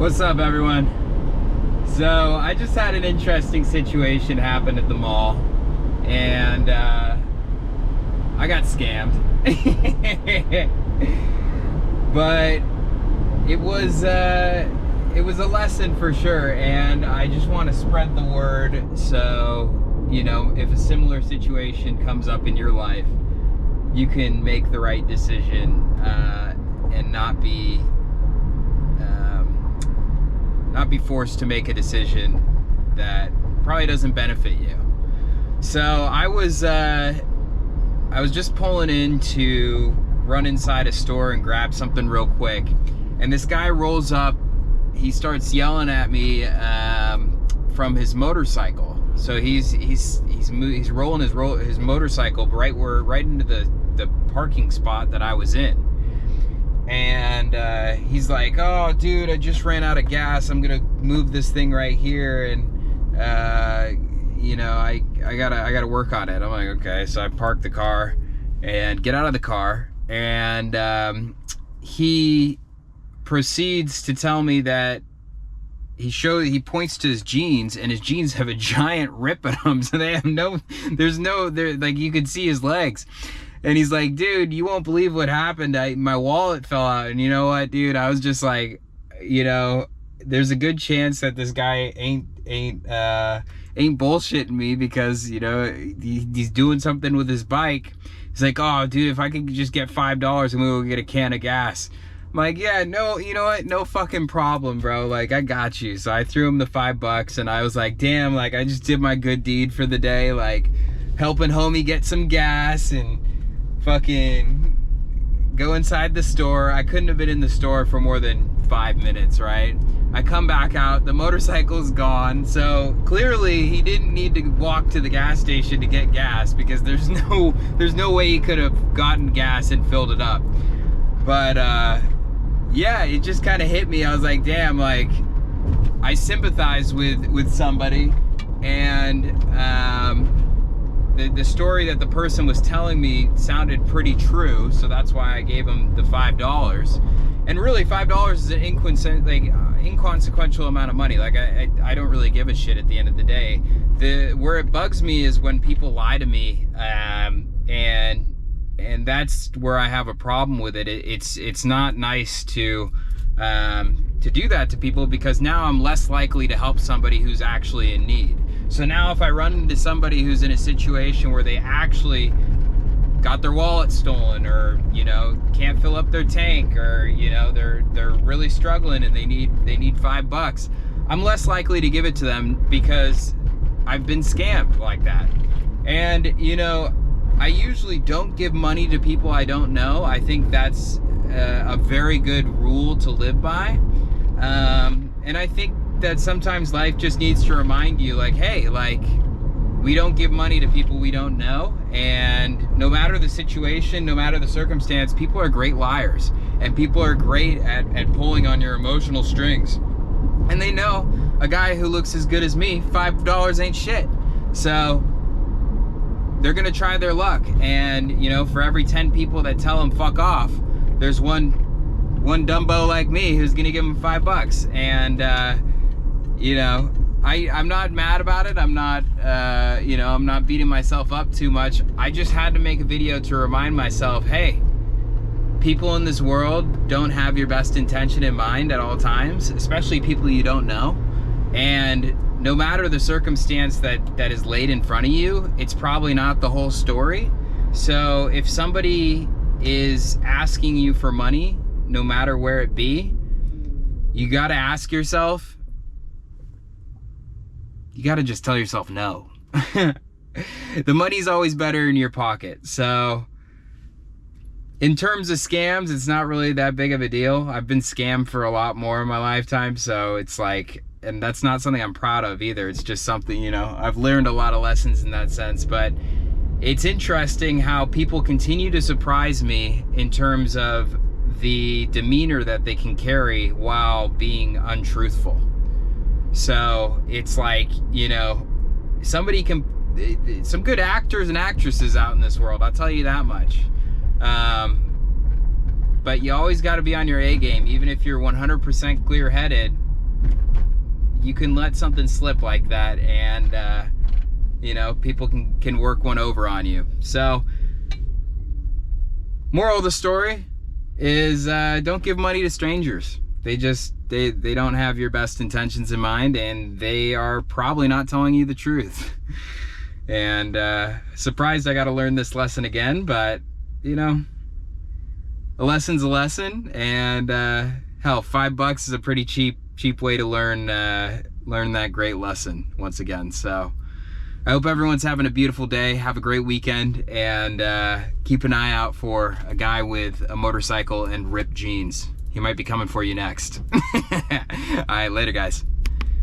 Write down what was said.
What's up, everyone? So I just had an interesting situation happen at the mall, and I got scammed. But it was a lesson for sure, and I just want to spread the word. So, you know, if a similar situation comes up in your life, you can make the right decision and not be forced to make a decision that probably doesn't benefit you. So I was just pulling in to run inside a store and grab something real quick, and this guy rolls up. He starts yelling at me from his motorcycle. So he's rolling his motorcycle right into the parking spot that I was in. And he's like, "Oh, dude, I just ran out of gas. I'm gonna move this thing right here, and you know, I gotta work on it." I'm like, "Okay." So I park the car and get out of the car, and he proceeds to tell me that he points to his jeans, and his jeans have a giant rip in them, so they have like, you could see his legs. And he's like, "Dude, you won't believe what happened. My wallet fell out." And you know what, dude? I was just like, you know, there's a good chance that this guy ain't bullshitting me, because, you know, he's doing something with his bike. He's like, "Oh, dude, if I could just get $5 and we will get a can of gas." I'm like, "Yeah, no, you know what? No fucking problem, bro. Like, I got you." So I threw him the $5, and I was like, damn, like, I just did my good deed for the day, like helping homie get some gas, and fucking go inside the store. I couldn't have been in the store for more than 5 minutes, right? I come back out, the motorcycle's gone. So clearly he didn't need to walk to the gas station to get gas, because there's no way he could have gotten gas and filled it up. But yeah, it just kind of hit me. I was like, damn, like, I sympathize with somebody, and the story that the person was telling me sounded pretty true, so that's why I gave him the $5. And really, $5 is an inconsequential amount of money. Like, I don't really give a shit at the end of the day. Where it bugs me is when people lie to me, and that's where I have a problem with it. It's not nice to do that to people, because now I'm less likely to help somebody who's actually in need. So now if I run into somebody who's in a situation where they actually got their wallet stolen, or, you know, can't fill up their tank, or, you know, they're really struggling and they need $5, I'm less likely to give it to them, because I've been scammed like that. And, you know, I usually don't give money to people I don't know. I think that's a very good rule to live by. And I think that sometimes life just needs to remind you, like, hey, like, we don't give money to people we don't know. And no matter the situation, no matter the circumstance, people are great liars, and people are great at pulling on your emotional strings. And they know a guy who looks as good as me, $5 ain't shit. So they're gonna try their luck. And, you know, for every 10 people that tell them fuck off, there's one dumbo like me who's gonna give them $5. And you know, I'm not mad about it. I'm not you know, I'm not beating myself up too much. I just had to make a video to remind myself, hey, people in this world don't have your best intention in mind at all times, especially people you don't know. And no matter the circumstance that is laid in front of you, it's probably not the whole story. So if somebody is asking you for money, no matter where it be, you gotta ask yourself, you gotta just tell yourself no. The money's always better in your pocket. So in terms of scams, it's not really that big of a deal. I've been scammed for a lot more in my lifetime, so it's like, and that's not something I'm proud of either. It's just something, you know, I've learned a lot of lessons in that sense. But it's interesting how people continue to surprise me in terms of the demeanor that they can carry while being untruthful. So it's like, you know, some good actors and actresses out in this world, I'll tell you that much. But you always got to be on your A game, even if you're 100% clear-headed. you can let something slip like that, and you know, people can work one over on you. So moral of the story is don't give money to strangers. They don't have your best intentions in mind, and they are probably not telling you the truth. And surprised I got to learn this lesson again, but you know, a lesson's a lesson. And hell, $5 is a pretty cheap way to learn that great lesson once again. So I hope everyone's having a beautiful day. Have a great weekend, and keep an eye out for a guy with a motorcycle and ripped jeans. He might be coming for you next. All right, later guys.